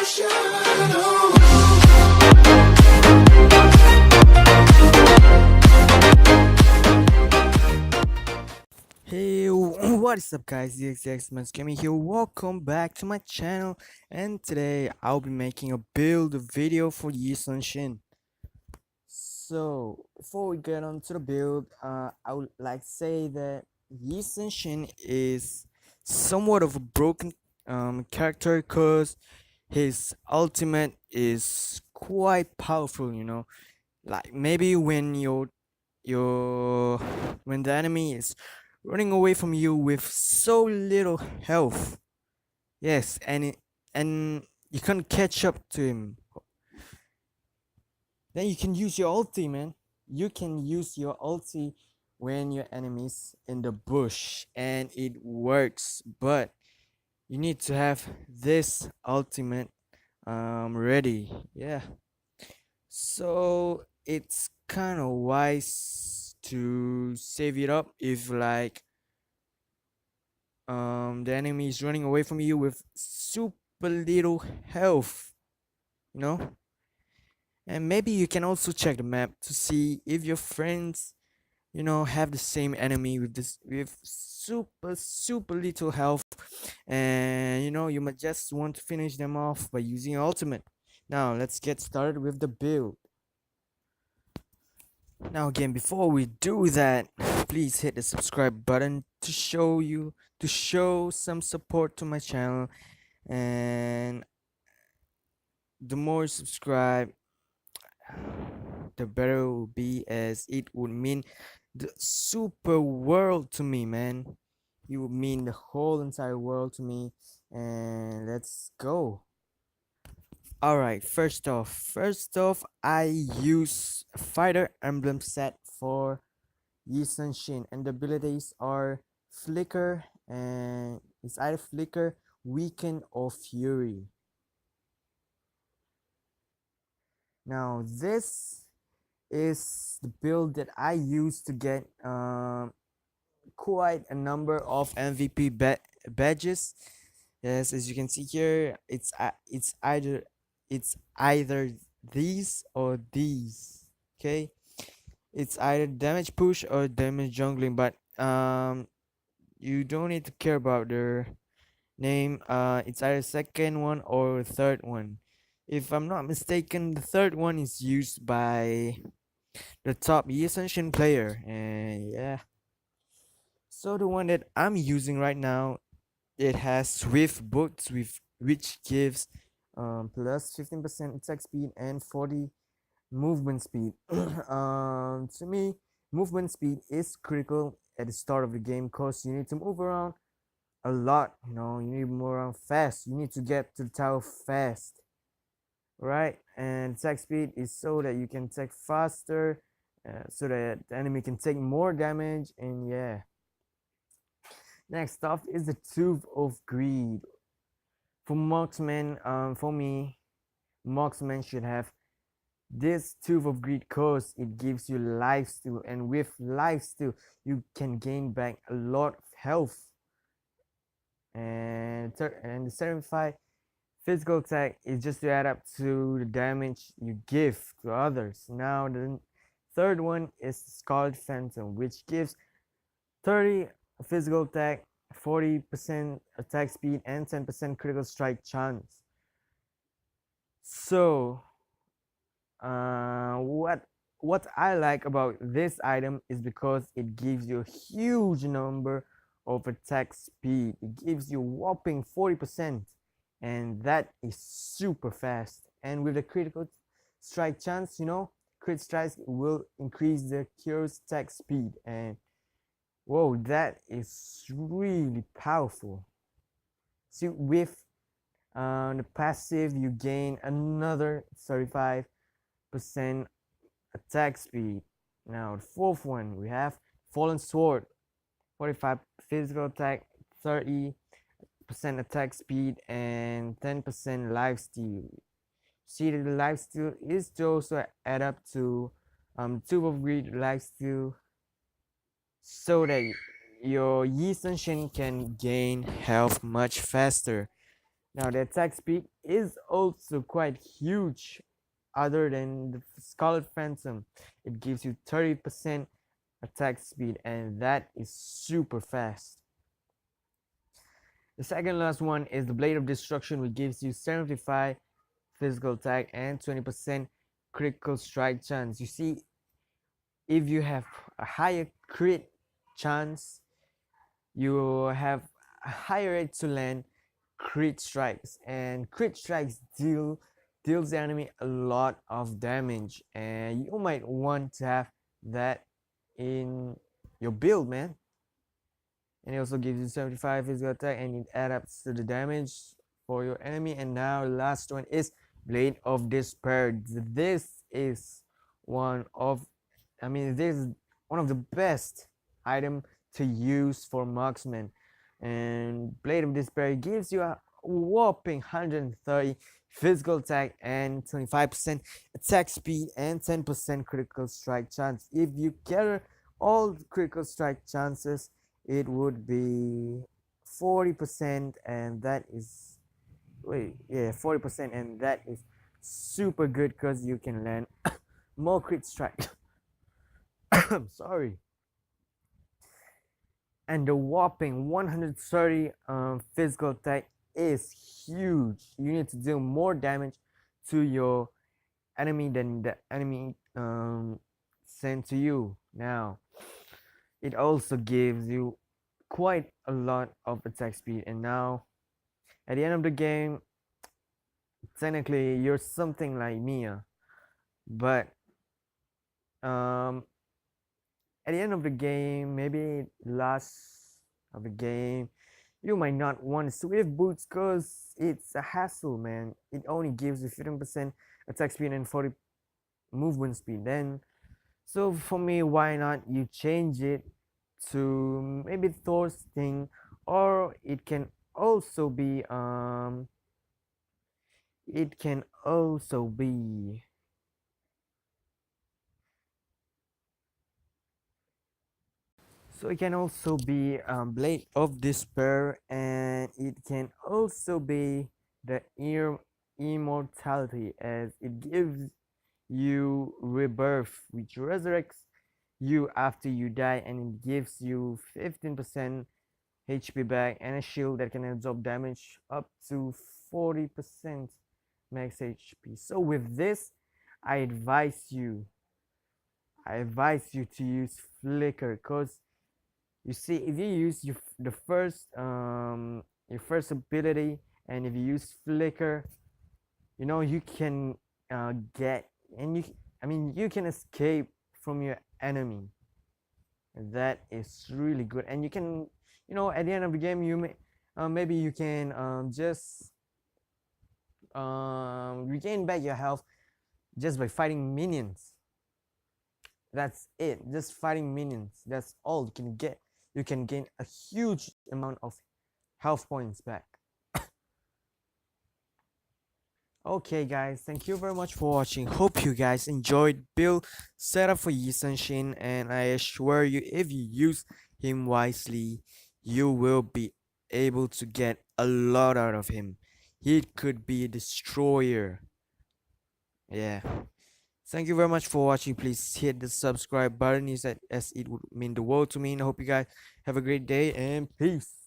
Hey, what is up guys, the exact Gaming here. Welcome back to my channel, and today I'll be making a build video for Sun-Shin. So before we get on to the build, I would like to say that Sun-Shin is somewhat of a broken character because his ultimate is quite powerful, like maybe when when the enemy is running away from you with so little health. Yes, and you can't catch up to him. Then you can use your ulti, man. You can use your ulti when your enemy's in the bush, and it works. But you need to have this ultimate ready. Yeah. So it's kind of wise to save it up if like the enemy is running away from you with super little health, you know. And maybe you can also check the map to see if your friends, have the same enemy with super little health, and you might just want to finish them off by using ultimate. Now let's get started with the build. Now again, before we do that, please hit the subscribe button to show some support to my channel. And the more you subscribe, the better it will be, as it would mean the super world to me, man. It would mean the whole entire world to me. And let's go. Alright, first off, I use Fighter Emblem set for Sun-Shin, and the abilities are Flicker, and it's either Flicker, Weaken, or Fury. Now this is the build that I use to get quite a number of MVP badges. Yes, as you can see here, it's either these or these. Okay, it's either damage push or damage jungling, but you don't need to care about their name. It's either second one or third one. If I'm not mistaken, the third one is used by the top Sun-Shin player, and yeah. So the one that I'm using right now, it has Swift Boots, with which gives plus 15% attack speed and 40 movement speed. To me, movement speed is critical at the start of the game because you need to move around a lot. You need to move around fast. You need to get to the tower fast, right? And attack speed is so that you can attack faster, so that the enemy can take more damage. And yeah, next up is the Tooth of Greed. For marksman, for me, marksman should have this Tooth of Greed cause it gives you lifesteal, and with lifesteal you can gain back a lot of health. And the 75 physical attack is just to add up to the damage you give to others. Now the third one is Scarlet Phantom, which gives 30 physical attack, 40% attack speed, and 10% critical strike chance. So what I like about this item is because it gives you a huge number of attack speed. It gives you whopping 40%, and that is super fast. And with the critical strike chance, crit strikes will increase the cure's attack speed, and whoa, that is really powerful. See, with the passive, you gain another 35% attack speed. Now the fourth one, we have Fallen Sword, 45 physical attack, 30% attack speed, and 10% lifesteal. See that the lifesteal is to also add up to Tube of Greed lifesteal, so that your Sun-Shin can gain health much faster. Now the attack speed is also quite huge. Other than the Scarlet Phantom, it gives you 30% attack speed, and that is super fast. The second last one is the Blade of Destruction, which gives you 75 physical attack and 20% critical strike chance. You see, if you have a higher crit chance, you have a higher rate to land crit strikes, and crit strikes deals the enemy a lot of damage, and you might want to have that in your build, man. And it also gives you 75 physical attack, and it adds up to the damage for your enemy. And now last one is Blade of Despair. This is one of this is one of the best item to use for marksman. And Blade of Despair gives you a whopping 130 physical attack and 25% attack speed and 10% critical strike chance. If you gather all critical strike chances, it would be 40%, and that is 40%, and that is super good because you can land more crit strike. I'm sorry. And the whopping 130 physical attack is huge. You need to deal more damage to your enemy than the enemy sent to you. Now it also gives you quite a lot of attack speed, and now at the end of the game, technically you're something like Mia, but um at the end of the game, maybe last of the game, you might not want Swift Boots because it's a hassle, man. It only gives you 15% attack speed and 40 movement speed. Then, so for me, why not you change it to maybe Thor's thing, or it can also be So it can also be Blade of Despair, and it can also be the Immortality, as it gives you rebirth, which resurrects you after you die, and it gives you 15% HP back and a shield that can absorb damage up to 40% max HP. So with this, I advise you, to use Flicker, because you see, if you use your first ability, and if you use Flicker, you can get and you you can escape from your enemy. That is really good, and you can, at the end of the game, you may maybe you can just regain back your health just by fighting minions. That's it. Just fighting minions. That's all you can get. You can gain a huge amount of health points back. Okay, guys, thank you very much for watching. Hope you guys enjoyed build setup for Yi Sun-Shin, and I assure you, if you use him wisely, you will be able to get a lot out of him. He could be a destroyer. Yeah. Thank you very much for watching. Please hit the subscribe button, as it would mean the world to me. And I hope you guys have a great day, and peace.